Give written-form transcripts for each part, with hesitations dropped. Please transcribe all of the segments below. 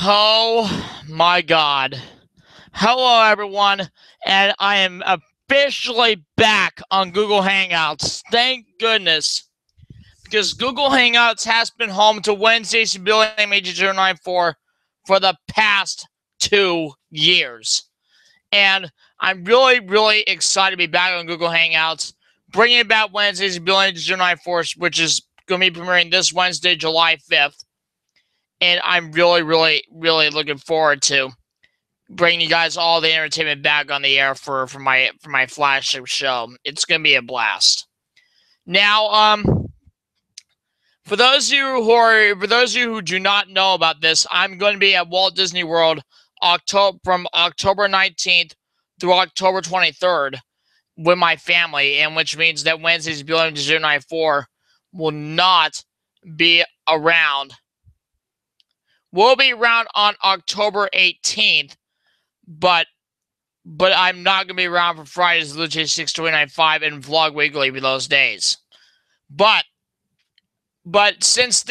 Oh my god. Hello everyone, and I am officially back on Google Hangouts. Thank goodness. Because Google Hangouts has been home to Wednesday's Billion Major 094 for the past 2 years. And I'm really excited to be back on Google Hangouts, bringing back Wednesday's Billion Major 094, which is going to be premiering this Wednesday, July 5th. And I'm really looking forward to bringing you guys all the entertainment back on the air for my flagship show. It's gonna be a blast. Now, for those of you who do not know about this, I'm going to be at Walt Disney World from October 19th through October 23rd with my family, and which means that Wednesday's Billion 094 will not be around. We'll be around on October 18th, but I'm not gonna be around for Fridays, Lucha 629.5 and Vlog Weekly for those days. But since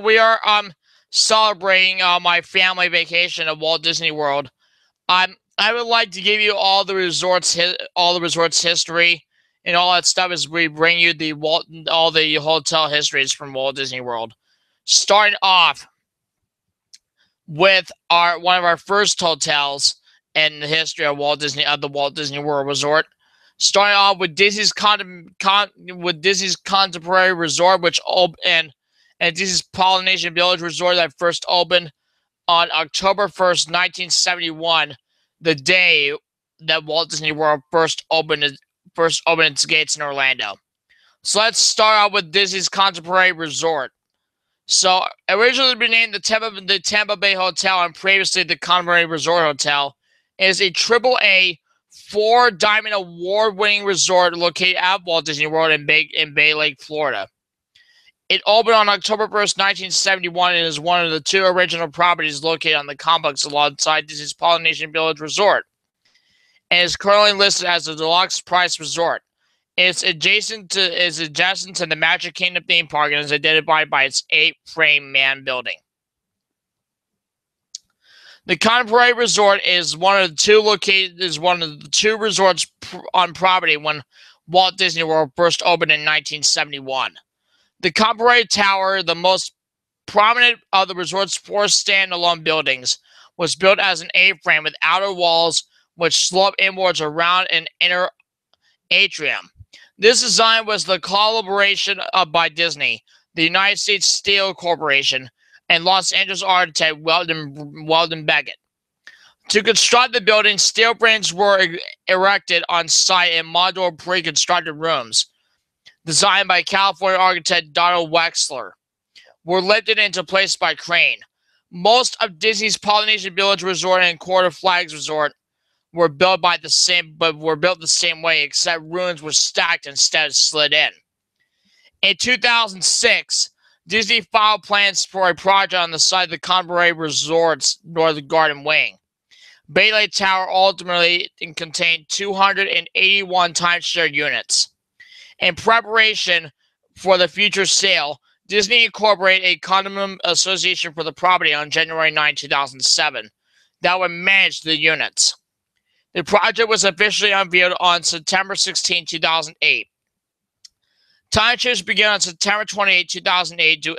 we are celebrating my family vacation at Walt Disney World, I would like to give you all the resorts history and all that stuff as we bring you all the hotel histories from Walt Disney World. Starting off with one of our first hotels in the history of the Walt Disney World Resort. Starting off with Disney's Contemporary Resort, which opened, and Disney's Polynesian Village Resort that first opened on October 1st, 1971, the day that Walt Disney World first opened its gates in Orlando. So let's start out with Disney's Contemporary Resort. So originally renamed the Tampa Bay Hotel and previously the Contemporary Resort Hotel, is a AAA 4-diamond award-winning resort located at Walt Disney World in Bay Lake, Florida. It opened on October 1st, 1971, and is one of the 2 original properties located on the complex alongside Disney's Polynesian Village Resort, and is currently listed as a deluxe price resort. It's adjacent to the Magic Kingdom theme park and is identified by its 8-frame man building. The Contemporary Resort is one of the 2 resorts on property when Walt Disney World first opened in 1971. The Contemporary Tower, the most prominent of the resort's 4 standalone buildings, was built as an A-frame with outer walls which slope inwards around an inner atrium. This design was the collaboration by Disney, the United States Steel Corporation, and Los Angeles architect Weldon Beckett. To construct the building, steel frames were erected on site in modular pre-constructed rooms, designed by California architect Donald Wexler, were lifted into place by crane. Most of Disney's Polynesian Village Resort and Court of Flags Resort were built the same way, except rooms were stacked instead of slid in. In 2006, Disney filed plans for a project on the site of the Contemporary Resort's Northern Garden Wing. Bay Lake Tower ultimately contained 281 timeshare units. In preparation for the future sale, Disney incorporated a condominium association for the property on January 9, 2007 that would manage the units. The project was officially unveiled on September 16, 2008. Timeshares began on September 28, 2008 to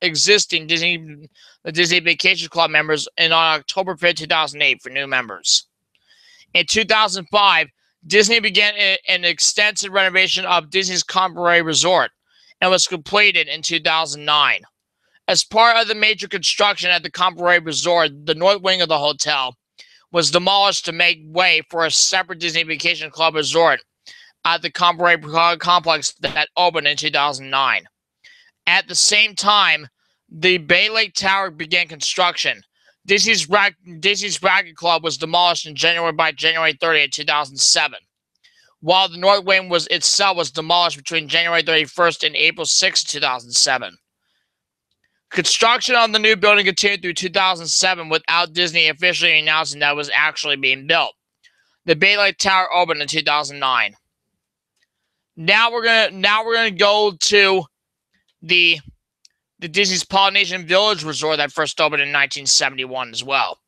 existing Disney Vacation Club members and on October 5, 2008 for new members. In 2005, Disney began an extensive renovation of Disney's Contemporary Resort and was completed in 2009. As part of the major construction at the Contemporary Resort, the north wing of the hotel was demolished to make way for a separate Disney Vacation Club resort at the Contemporary complex that opened in 2009. At the same time, the Bay Lake Tower began construction. Disney's Racket Club was demolished by January 30th, 2007, while the North Wing itself was demolished between January 31st and April 6th, 2007. Construction on the new building continued through 2007 without Disney officially announcing that it was actually being built. The Bay Lake Tower opened in 2009. Now we're gonna go to the the Disney's Polynesian Village Resort that first opened in 1971 as well.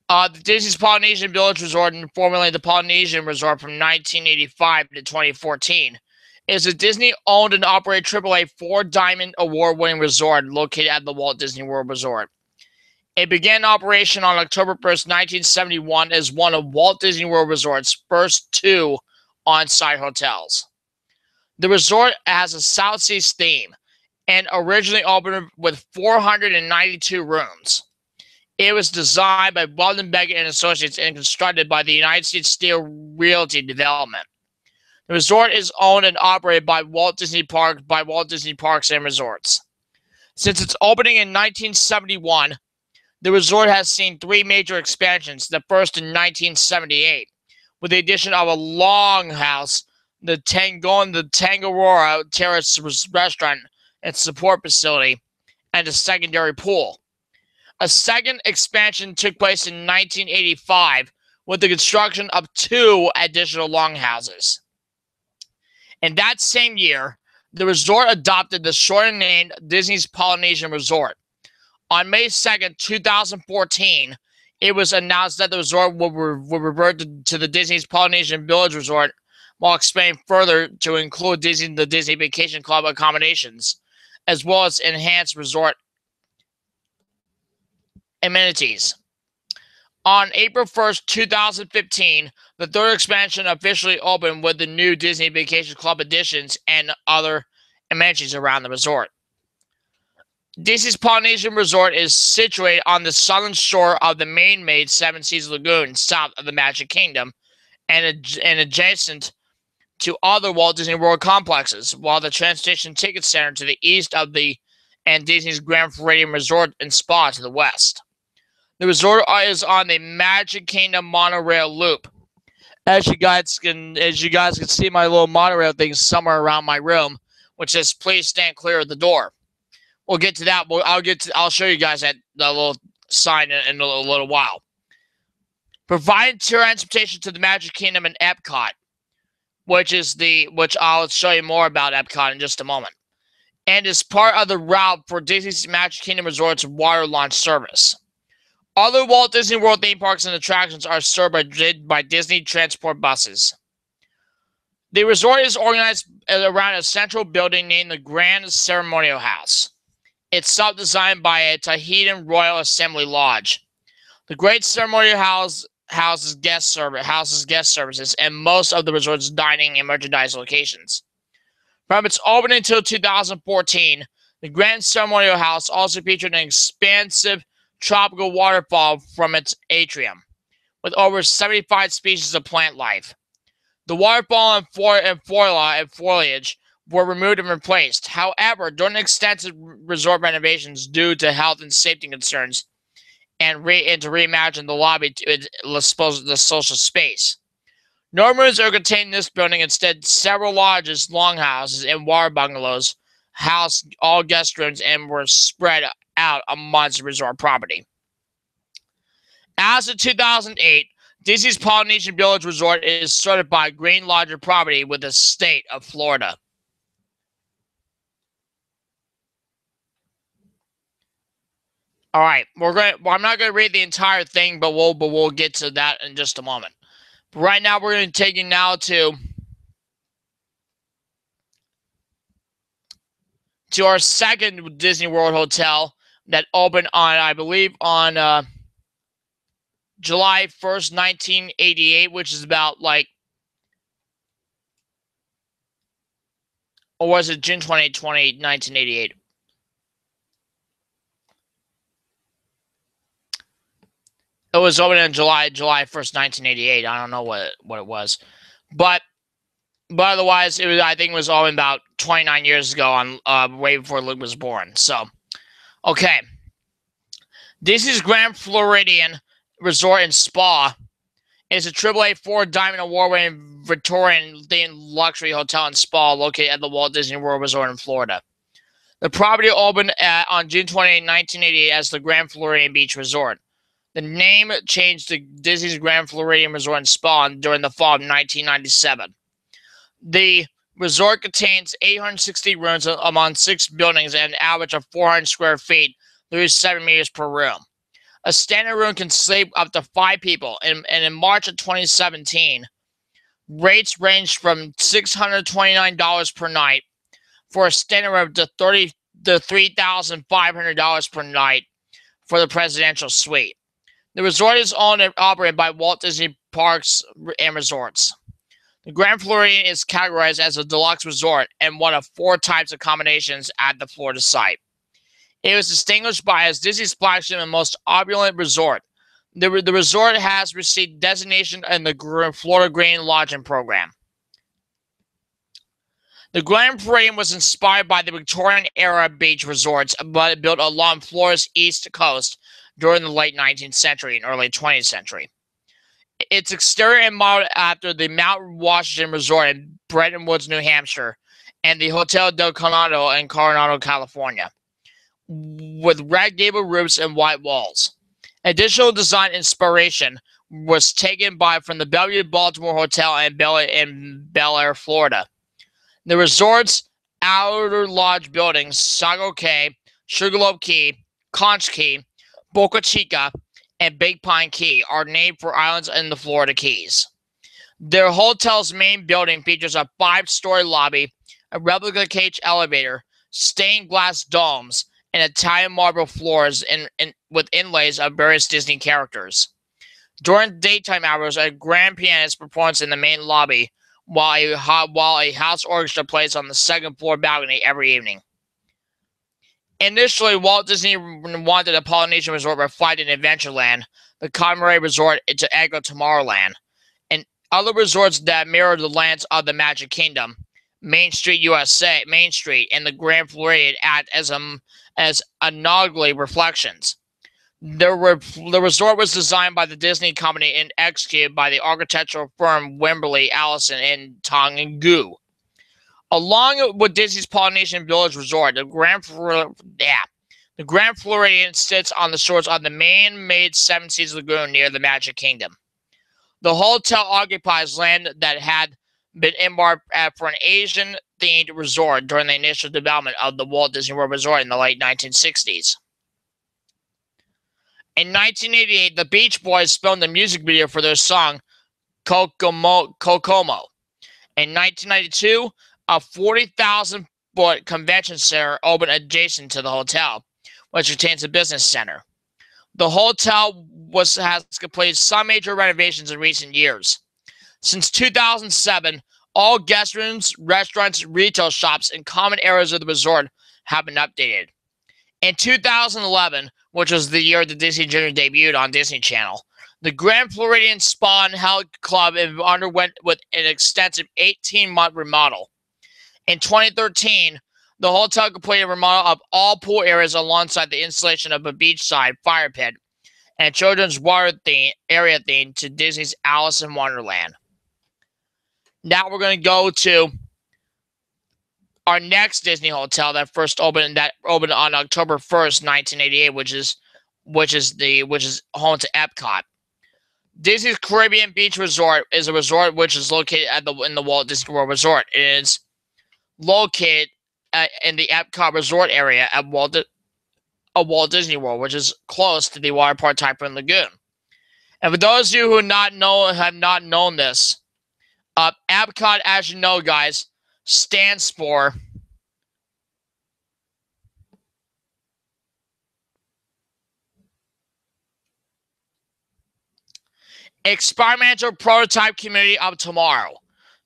The Disney's Polynesian Village Resort, and formerly the Polynesian Resort from 1985 to 2014, is a Disney-owned and operated AAA 4-Diamond Award-winning resort located at the Walt Disney World Resort. It began operation on October 1st, 1971 as one of Walt Disney World Resort's first 2 on-site hotels. The resort has a South Seas theme and originally opened with 492 rooms. It was designed by Weldon Beckett and Associates and constructed by the United States Steel Realty Development. The resort is owned and operated by Walt Disney Parks and Resorts. Since its opening in 1971, the resort has seen 3 major expansions, the first in 1978, with the addition of a longhouse, the Tangaroa Terrace restaurant and support facility, and a secondary pool. A second expansion took place in 1985 with the construction of 2 additional longhouses. In that same year, the resort adopted the shortened name Disney's Polynesian Resort. On May 2nd, 2014, it was announced that the resort will revert to the Disney's Polynesian Village Resort, while expanding further to include the Disney Vacation Club accommodations, as well as enhanced resort amenities. On April 1st, 2015, the third expansion officially opened with the new Disney Vacation Club additions and other amenities around the resort. Disney's Polynesian Resort is situated on the southern shore of the man-made Seven Seas Lagoon, south of the Magic Kingdom, and adjacent to other Walt Disney World complexes, while the Transportation Ticket Center to the east and Disney's Grand Floridian Resort and Spa to the west. The resort is on the Magic Kingdom monorail loop. As you guys can see my little monorail thing somewhere around my room, which says "Please stand clear of the door." We'll get to that. I'll show you guys that little sign in a little while. Provide transportation to the Magic Kingdom and Epcot, which I'll show you more about Epcot in just a moment, and is part of the route for Disney's Magic Kingdom Resort's water launch service. Other Walt Disney World theme parks and attractions are served by Disney Transport buses. The resort is organized around a central building named the Grand Ceremonial House. It's self-designed by a Tahitian Royal Assembly Lodge. The Great Ceremonial House houses guest services and most of the resort's dining and merchandise locations. From its opening until 2014, the Grand Ceremonial House also featured an expansive tropical waterfall from its atrium, with over 75 species of plant life. The waterfall and foliage were removed and replaced. However, during extensive resort renovations due to health and safety concerns, and to reimagine the lobby to the social space. No rooms are contained in this building. Instead, several lodges, longhouses, and water bungalows housed all guest rooms and were spread out amongst the resort property. As of 2008, Disney's Polynesian Village Resort is certified Green Lodger property with the state of Florida. All right, I'm not going to read the entire thing, but we'll get to that in just a moment. But right now, we're going to take you now to our second Disney World hotel that opened on, I believe, on July 1st, 1988, which is about or was it June 28, 1988? It was opened on July 1st, 1988. I don't know what it was, but otherwise, I think it was opened about 29 years ago, on way before Luke was born. So, okay, Disney's Grand Floridian Resort and Spa is a AAA 4-Diamond Award-winning Victorian-themed luxury hotel and spa located at the Walt Disney World Resort in Florida. The property opened on June 28, 1988 as the Grand Floridian Beach Resort. The name changed to Disney's Grand Floridian Resort and Spa during the fall of 1997. The Resort contains 860 rooms among 6 buildings and an average of 400 square feet, 37 meters per room. A standard room can sleep up to 5 people, and in March of 2017, rates ranged from $629 per night for a standard room to $3,500 per night for the presidential suite. The resort is owned and operated by Walt Disney Parks and Resorts. The Grand Floridian is categorized as a deluxe resort and one of 4 types of accommodations at the Florida site. It was distinguished by as Disney's flagship and most opulent resort. The resort has received designation in the Florida Green Lodging Program. The Grand Floridian was inspired by the Victorian-era beach resorts, but built along Florida's east coast during the late 19th century and early 20th century. Its exterior is modeled after the Mount Washington Resort in Bretton Woods, New Hampshire, and the Hotel del Coronado in Coronado, California, with red gable roofs and white walls. Additional design inspiration was taken from the Bellevue Baltimore Hotel in Bel Air, Florida. The resort's outer lodge buildings, Sago Cay, Sugarloaf Key, Conch Key, Boca Chica, and Big Pine Key, are named for islands in the Florida Keys. Their hotel's main building features a 5-story lobby, a replica cage elevator, stained glass domes, and Italian marble floors with inlays of various Disney characters. During daytime hours, a grand pianist performs in the main lobby, while a house orchestra plays on the second-floor balcony every evening. Initially, Walt Disney wanted a Polynesian resort reflecting Adventureland, the Conrad Resort to echo Tomorrowland, and other resorts that mirror the lands of the Magic Kingdom. Main Street, and the Grand Floridian act as inaugural reflections. The resort was designed by the Disney Company and executed by the architectural firm Wimberley Allison in Tongu. Along with Disney's Polynesian Village Resort, the Grand Floridian sits on the shores of the man-made Seven Seas Lagoon near the Magic Kingdom. The hotel occupies land that had been earmarked for an Asian-themed resort during the initial development of the Walt Disney World Resort in the late 1960s. In 1988, the Beach Boys filmed a music video for their song Kokomo. In 1992, a 40,000-foot convention center opened adjacent to the hotel, which contains a business center. The hotel has completed some major renovations in recent years. Since 2007, all guest rooms, restaurants, retail shops, and common areas of the resort have been updated. In 2011, which was the year the Disney Junior debuted on Disney Channel, the Grand Floridian Spa and Health Club underwent with an extensive 18-month remodel. In 2013, the hotel completed a remodel of all pool areas alongside the installation of a beachside fire pit and a children's water area theme to Disney's Alice in Wonderland. Now we're going to go to our next Disney hotel that opened on October 1st, 1988, which is home to Epcot. Disney's Caribbean Beach Resort is a resort which is located in the Walt Disney World Resort. It is located in the Epcot Resort area at Walt Disney World, which is close to the water park Typhoon Lagoon. And for those of you who have not known this, Epcot, as you know, guys, stands for Experimental Prototype Community of Tomorrow.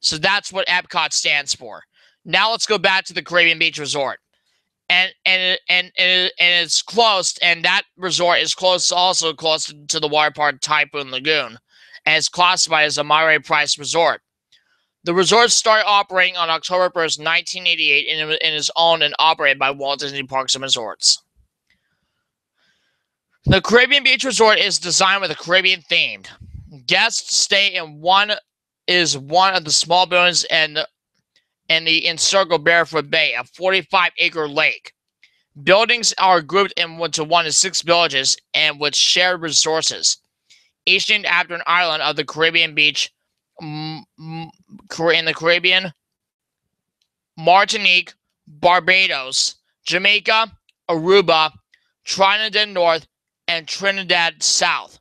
So that's what Epcot stands for. Now let's go back to the Caribbean Beach Resort. And it's close, and that resort is also close to the water park Typhoon Lagoon, and it's classified as a moderate price resort. The resort started operating on October 1st, 1988, and is owned and operated by Walt Disney Parks and Resorts. The Caribbean Beach Resort is designed with a Caribbean theme. Guests stay in one of the small buildings in the Encircle Barefoot Bay, a 45-acre lake. Buildings are grouped into 1 to 6 villages and with shared resources, each named after an island of the Caribbean Beach in the Caribbean Martinique, Barbados, Jamaica, Aruba, Trinidad North, and Trinidad South.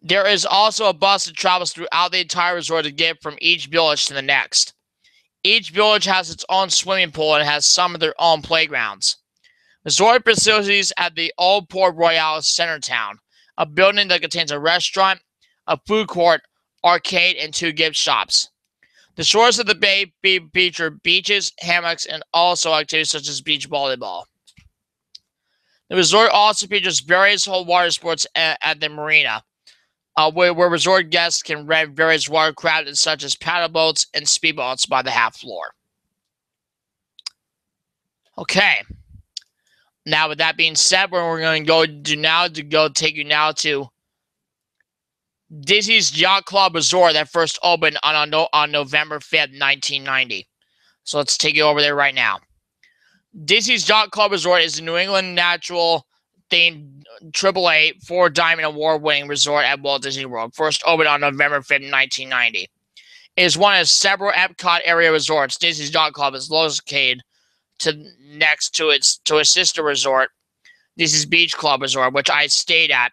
There is also a bus that travels throughout the entire resort to get from each village to the next. Each village has its own swimming pool and has some of their own playgrounds. Resort facilities at the Old Port Royal Centertown, a building that contains a restaurant, a food court, arcade, and 2 gift shops. The shores of the bay feature beaches, hammocks, and also activities such as beach volleyball. The resort also features various water sports at the marina, where resort guests can rent various watercraft such as paddle boats and speedboats by the half floor. Okay. Now, with that being said, what we're going to go take you now to Disney's Yacht Club Resort that first opened on November 5th, 1990. So let's take you over there right now. Disney's Yacht Club Resort is a New England natural themed AAA 4-diamond award-winning resort at Walt Disney World, first opened on November 5th, 1990. It is one of several Epcot area resorts. Disney's Yacht Club is located next to a sister resort, Disney's Beach Club Resort, which I stayed at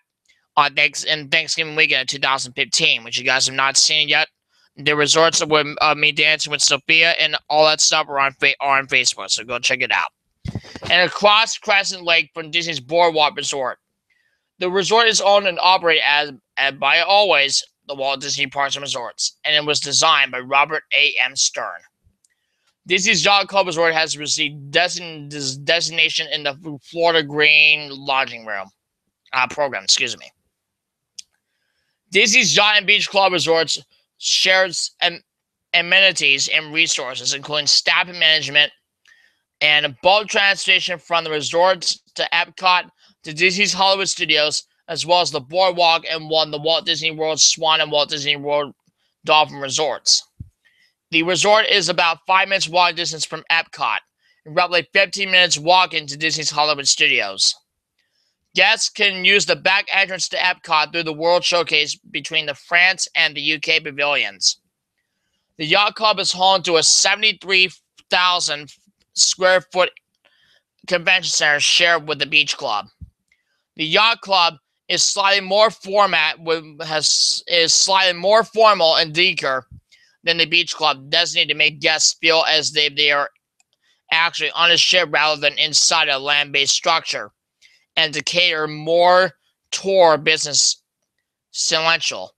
on Thanksgiving weekend of 2015, which you guys have not seen yet. The resorts with me dancing with Sophia and all that stuff are on Facebook, so go check it out. And across Crescent Lake from Disney's Boardwalk Resort. The resort is owned and operated by always the Walt Disney Parks and Resorts, and it was designed by Robert A.M. Stern. Disney's Yacht Club Resort has received designation in the Florida Green Lodging Room program. Disney's Yacht and Beach Club Resorts shares amenities and resources, including staff and management, and boat transportation from the resorts to Epcot to Disney's Hollywood Studios, as well as the Boardwalk and the Walt Disney World Swan and Walt Disney World Dolphin Resorts. The resort is about 5 minutes walk distance from Epcot, and roughly 15 minutes walk into Disney's Hollywood Studios. Guests can use the back entrance to Epcot through the World Showcase between the France and the UK pavilions. The Yacht Club is home to a 73,000 square foot convention center shared with the Beach Club. The Yacht Club is slightly more formal and decor than the Beach Club, designated to make guests feel as if they are actually on a ship rather than inside a land-based structure, and to cater more tour business essential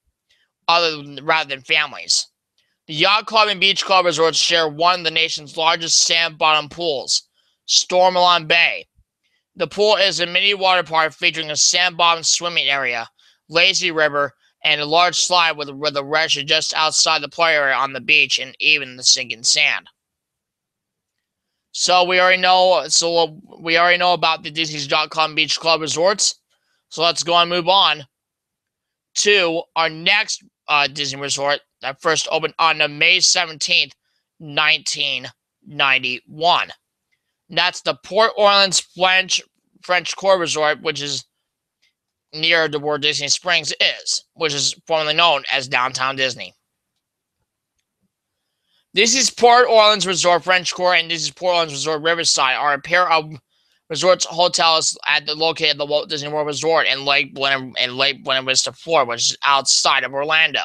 rather than families. The Yacht Club and Beach Club resorts share one of the nation's largest sand-bottom pools, Stormalong Bay. The pool is a mini water park featuring a sand-bottom swimming area, lazy river, and a large slide with a rest just outside the play area on the beach and even the sinking sand. So we already know about the Disney's Yacht Club and Beach Club resorts. So let's go and move on to our next Disney resort that first opened on May 17th, 1991. And that's the Port Orleans French Quarter Resort, which is near to where Disney Springs is, which is formerly known as Downtown Disney. Disney's Port Orleans Resort French Quarter and Disney's Port Orleans Resort Riverside are a pair of resorts hotels located at the Walt Disney World Resort in Lake Buena Vista, Florida, which is outside of Orlando.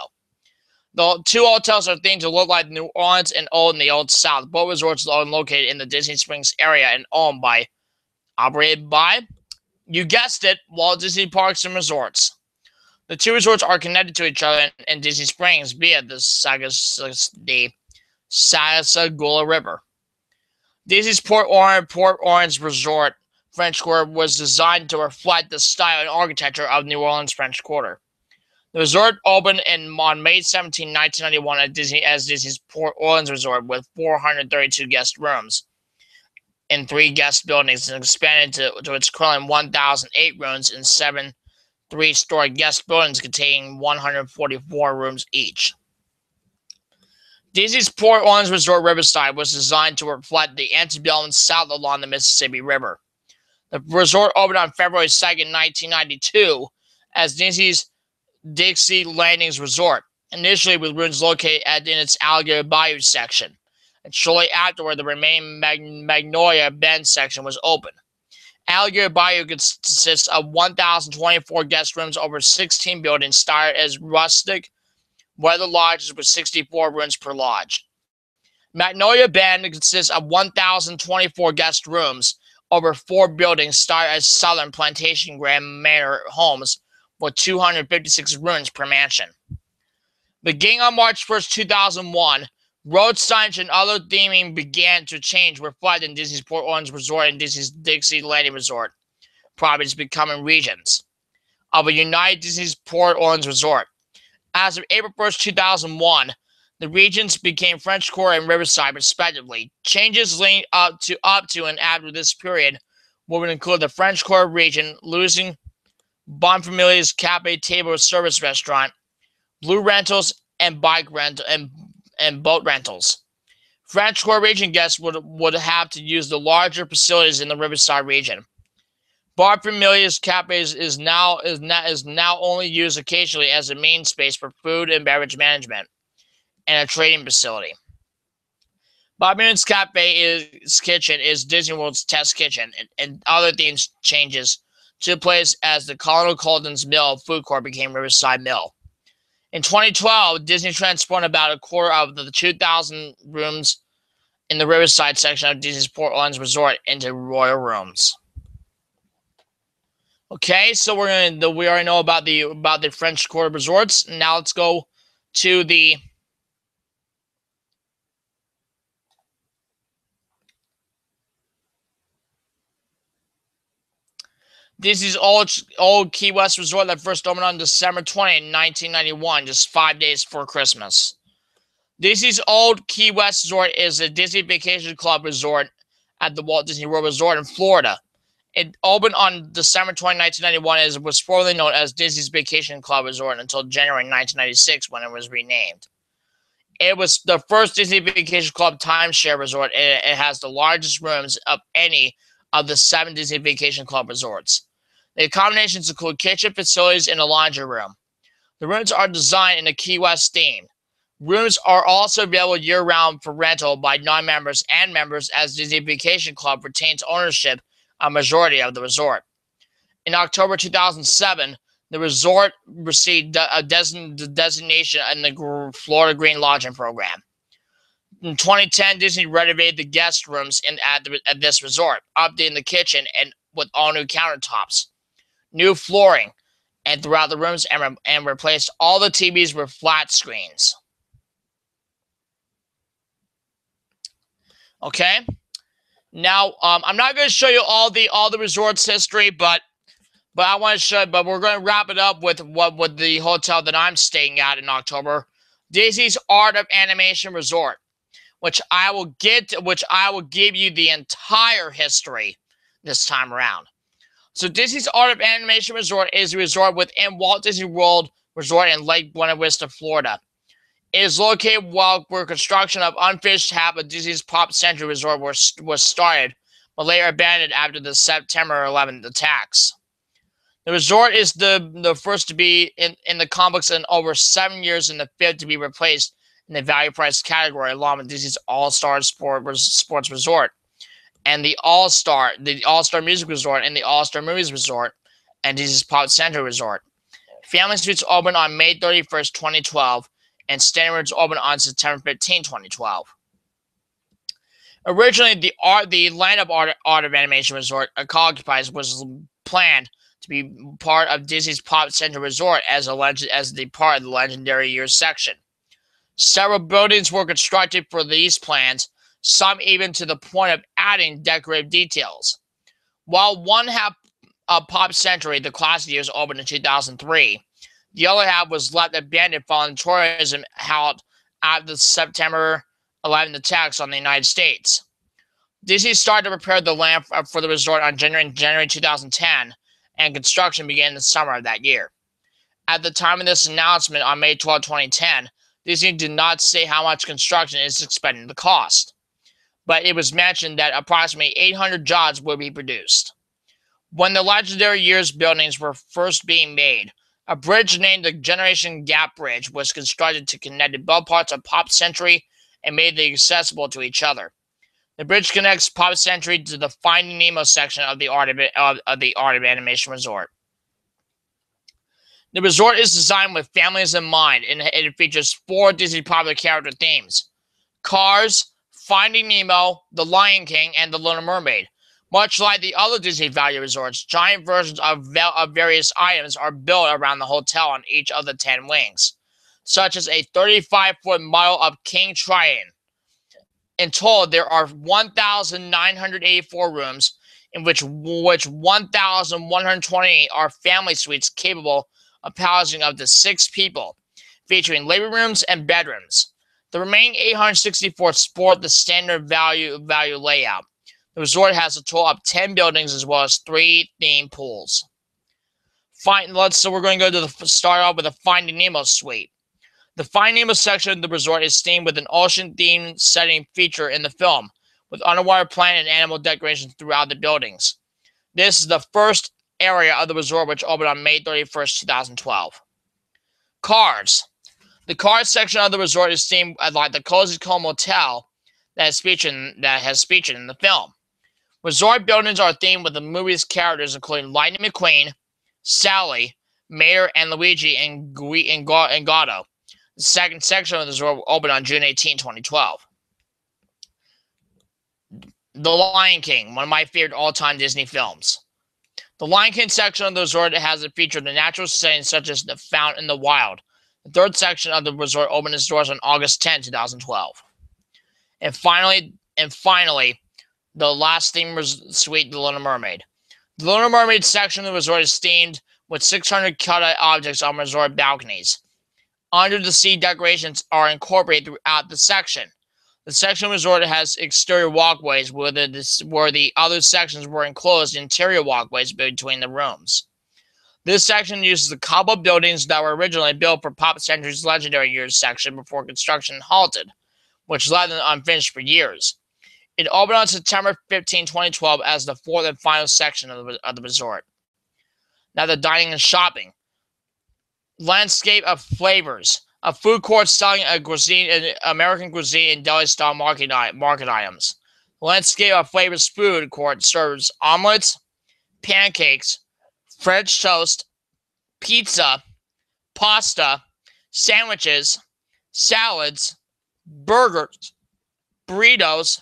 The two hotels are themed to look like New Orleans and the Old South. Both resorts are located in the Disney Springs area and operated by, you guessed it, Walt Disney Parks and Resorts. The two resorts are connected to each other in Disney Springs via the Sassagoula River. Disney's Port Orleans Resort French Quarter was designed to reflect the style and architecture of New Orleans French Quarter. The resort opened on May 17, 1991 as Disney's Port Orleans Resort with 432 guest rooms in 3 guest buildings and expanded to its current 1,008 rooms in 7 3-story guest buildings containing 144 rooms each. Disney's Port Orleans Resort Riverside was designed to reflect the antebellum South along the Mississippi River. The resort opened on February 2, 1992 as Disney's Dixie Landings Resort, initially with rooms located in its Alligator Bayou section. and shortly afterward, the remaining Magnolia Bend section was opened. Alligator Bayou consists of 1,024 guest rooms over 16 buildings, started as rustic weather lodges with 64 rooms per lodge. Magnolia Bend consists of 1,024 guest rooms over 4 buildings, started as Southern Plantation Grand Manor homes with 256 rooms per mansion. Beginning on March 1st, 2001, road signage and other theming began to change, reflecting Disney's Port Orange Resort and Disney's Dixie Landing Resort properties becoming regions of a united Disney's Port Orange Resort. As of April 1st, 2001, the regions became French Quarter and Riverside, respectively. Changes leading up to and after this period would include the French Quarter region losing Bonfamilia's Cafe Table Service Restaurant, Blue Rentals, and bike rental and boat rentals. French Quarter region guests would have to use the larger facilities in the Riverside region. Bonfamilia's Cafe is now only used occasionally as a main space for food and beverage management and a trading facility. Bonfamilia's Cafe's kitchen is Disney World's test kitchen, and other themes changes took place as the Colonel Colton's Mill food court became Riverside Mill. In 2012, Disney transformed about a quarter of the 2,000 rooms in the Riverside section of Disney's Port Orange Resort into royal rooms. Okay, so we already know about the French Quarter resorts. Now let's go to the Disney's old Key West resort that first opened on December 20, 1991, just 5 days before Christmas. Disney's old Key West resort is a Disney Vacation Club resort at the Walt Disney World Resort in Florida. It opened on December 20, 1991, as it was formerly known as Disney's Vacation Club Resort until January 1996, when it was renamed. It was the first Disney Vacation Club timeshare resort, and it has the largest rooms of any of the 7 Disney Vacation Club resorts. The accommodations include kitchen facilities and a laundry room. The rooms are designed in a Key West theme. Rooms are also available year-round for rental by non-members and members, as Disney Vacation Club retains ownership a majority of the resort. In October 2007, the resort received a designation in the Florida Green Lodging Program. In 2010, Disney renovated the guest rooms at this resort, updating the kitchen and with all new countertops, new flooring, and throughout the rooms, and replaced all the TVs with flat screens. Okay. Now, I'm not going to show you all the resorts history, but I want to show. But we're going to wrap it up with the hotel that I'm staying at in October, Disney's Art of Animation Resort, which I will give you the entire history this time around. So, Disney's Art of Animation Resort is a resort within Walt Disney World Resort in Lake Buena Vista, Florida. It is located where construction of unfinished half of Disney's Pop Century Resort was started, but later abandoned after the September 11th attacks. The resort is the first to be in the complex in over 7 years and the 5th to be replaced in the value price category, along with Disney's All-Star Sports Resort, and the All-Star Music Resort, and the All-Star Movies Resort, and Disney's Pop Century Resort. Family Suites opened on May 31st, 2012, and Standard Rooms opened on September 15, 2012. Originally, the Land of Art of Animation Resort occupies was planned to be part of Disney's Pop Century Resort as the part of the Legendary Years section. Several buildings were constructed for these plans, some even to the point of adding decorative details. While one half of Pop Century, the classic years, opened in 2003, the other half was left abandoned following tourism halt after the September 11 attacks on the United States. Disney started to prepare the land for the resort on January 2010, and construction began in the summer of that year. At the time of this announcement on May 12, 2010, Disney did not say how much construction is expected to cost, but it was mentioned that approximately 800 jobs would be produced. When the Legendary Years buildings were first being made, a bridge named the Generation Gap Bridge was constructed to connect both parts of Pop Century and made them accessible to each other. The bridge connects Pop Century to the Finding Nemo section of the Art of Animation Resort. The resort is designed with families in mind, and it features 4 Disney popular character themes: Cars, Finding Nemo, The Lion King, and The Little Mermaid. Much like the other Disney Value Resorts, giant versions of various items are built around the hotel on each of the 10 wings, such as a 35-foot model of King Triton. In total, there are 1,984 rooms, in which 1,128 are family suites capable of housing up to 6 people, featuring living rooms and bedrooms. The remaining 864 sport the standard value layout. The resort has a total of 10 buildings as well as 3 theme pools. So we're going to go to start off with the Finding Nemo suite. The Finding Nemo section of the resort is themed with an ocean-themed setting feature in the film, with underwater plant and animal decorations throughout the buildings. This is the first area of the resort, which opened on May 31st, 2012. Cars. The Cars section of the resort is themed like the Cozy Cone Motel that has featured in the film. Resort buildings are themed with the movie's characters, including Lightning McQueen, Sally, Mayor, and Luigi, and Gato. The second section of the resort opened on June 18, 2012. The Lion King, one of my favorite all-time Disney films. The Lion King section of the resort has a feature of the natural settings such as the Fountain in the Wild. The third section of the resort opened its doors on August 10, 2012. And finally, the last theme suite, The Little Mermaid. The Little Mermaid section of the resort is themed with 600 cut-out objects on resort balconies. Under-the-sea decorations are incorporated throughout the section. The section resort has exterior walkways where the other sections were enclosed interior walkways between the rooms. This section uses the cobbled buildings that were originally built for Pop Century's Legendary Years section before construction halted, which left them unfinished for years. It opened on September 15, 2012 as the fourth and final section of the resort. Now the dining and shopping. Landscape of Flavors. A food court selling American cuisine and deli-style market items. Landscape of Flavors food court serves omelets, pancakes, French toast, pizza, pasta, sandwiches, salads, burgers, burritos,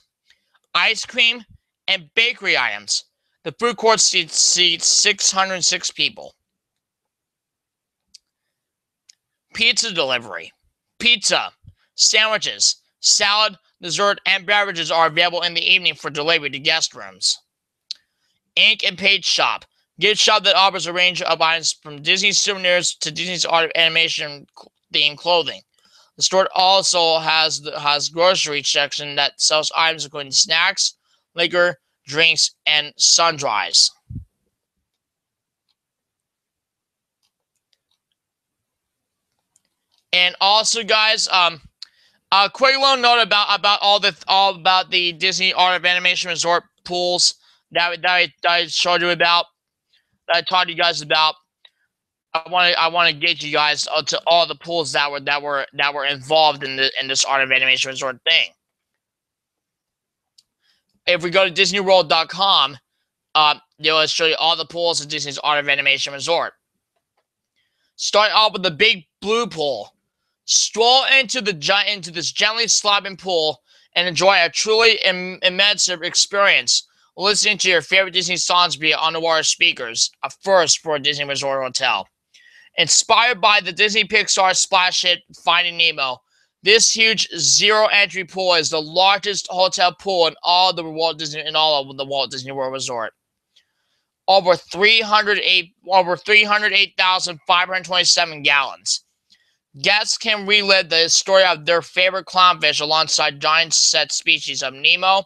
ice cream, and bakery items. The food court seats 606 people. Pizza delivery. Pizza, sandwiches, salad, dessert, and beverages are available in the evening for delivery to guest rooms. Ink and Paint Shop. Gift shop that offers a range of items from Disney souvenirs to Disney's Art of Animation themed clothing. The store also has grocery section that sells items including snacks, liquor, drinks, and sundries. And also, guys, a quick little note about all about the Disney Art of Animation Resort pools that I showed you about, that I taught you guys about. I want to get you guys to all the pools that were involved in this Art of Animation Resort thing. If we go to DisneyWorld.com, they'll show you all the pools of Disney's Art of Animation Resort. Start off with the big blue pool. Stroll into this gently sloping pool and enjoy a truly immersive experience, listening to your favorite Disney songs via underwater speakers, a first for a Disney Resort hotel. Inspired by the Disney Pixar splash hit Finding Nemo, this huge zero-entry pool is the largest hotel pool in all of the Walt Disney World Resort. Over 308,527 gallons. Guests can relive the story of their favorite clownfish alongside giant set species of Nemo,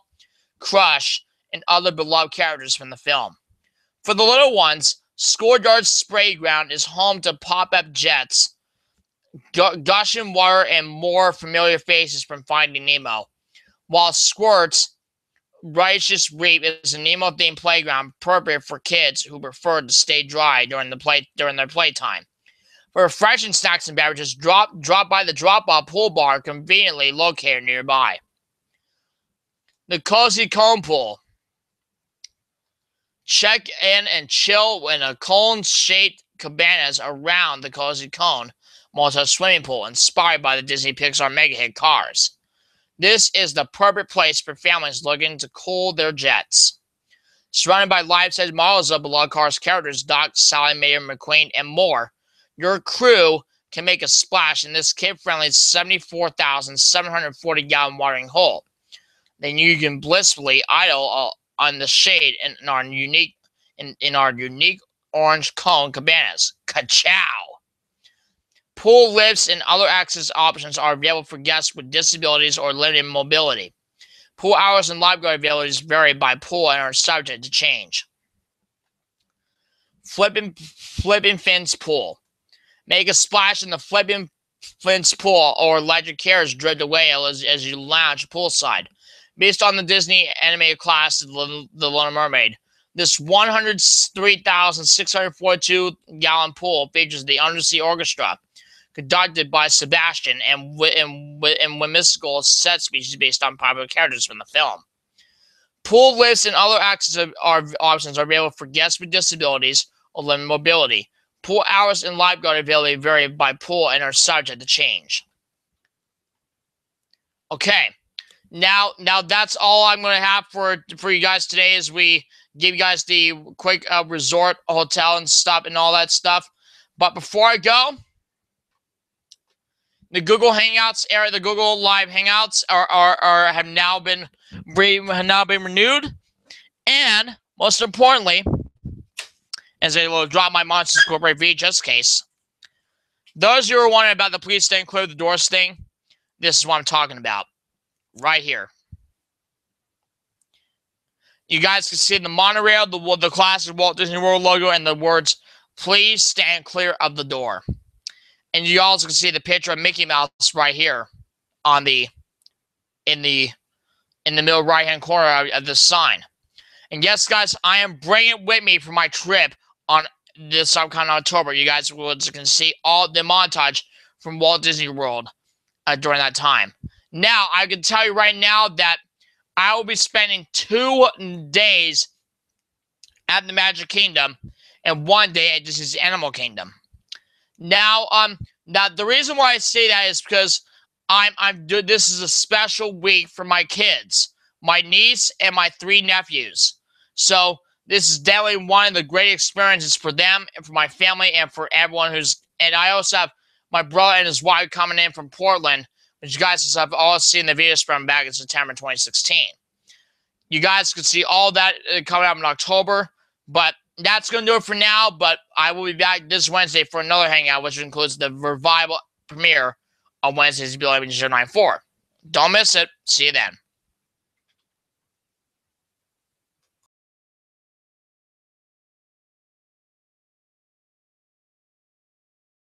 Crush, and other beloved characters from the film. For the little ones, Schoolyard Spray Ground is home to pop-up jets, gushing water, and more familiar faces from Finding Nemo, while Squirt's Righteous Reef is a Nemo-themed playground appropriate for kids who prefer to stay dry during their playtime. For refreshing snacks and beverages, drop by the drop-off pool bar conveniently located nearby. The Cozy Cone Pool. Check in and chill in a cone-shaped cabanas around the Cozy Cone multi-swimming pool inspired by the Disney Pixar mega hit Cars. This is the perfect place for families looking to cool their jets. Surrounded by life-size models of beloved Cars characters, Doc, Sally, Mayor, McQueen, and more, your crew can make a splash in this kid-friendly 74,740-gallon watering hole. Then you can blissfully idle on the shade in our unique orange cone cabanas. Ka-chow! Pool lifts and other access options are available for guests with disabilities or limited mobility. Pool hours and lifeguard availabilities vary by pool and are subject to change. Flippin' Fins Pool. Make a splash in the Flippin' Fins Pool or let your cares drift away as you lounge poolside. Based on the Disney animated classic, The Little Mermaid, this 103,642-gallon pool features the Undersea Orchestra, conducted by Sebastian, and whimsical set speeches based on popular characters from the film. Pool lifts and other access options are available for guests with disabilities or limited mobility. Pool hours and lifeguard availability vary by pool and are subject to change. Okay, now that's all I'm going to have for you guys today as we give you guys the quick resort, hotel, and stuff and all that stuff. But before I go, the Google Hangouts area, the Google Live Hangouts have now been renewed, and most importantly, as I will drop my Monsters Corporate VHS case, those who are wondering about the please stay clear of the doors thing, this is what I'm talking about, right here. You guys can see the monorail, the classic Walt Disney World logo, and the words "Please stand clear of the door." And you also can see the picture of Mickey Mouse right here on in the middle right-hand corner of the sign. And yes, guys, I am bringing it with me for my trip on this upcoming October. You guys can see all the montage from Walt Disney World during that time. Now, I can tell you right now that I will be spending 2 days at the Magic Kingdom and 1 day at Disney's Animal Kingdom. Now the reason why I say that is because this is a special week for my kids, my niece and my 3 nephews. So this is definitely one of the great experiences for them and for my family and for everyone and I also have my brother and his wife coming in from Portland, which you guys have all seen the videos from back in September 2016. You guys can see all that coming up in October, but that's going to do it for now, but I will be back this Wednesday for another hangout, which includes the Revival premiere on Wednesday's Bill 094. Don't miss it. See you then.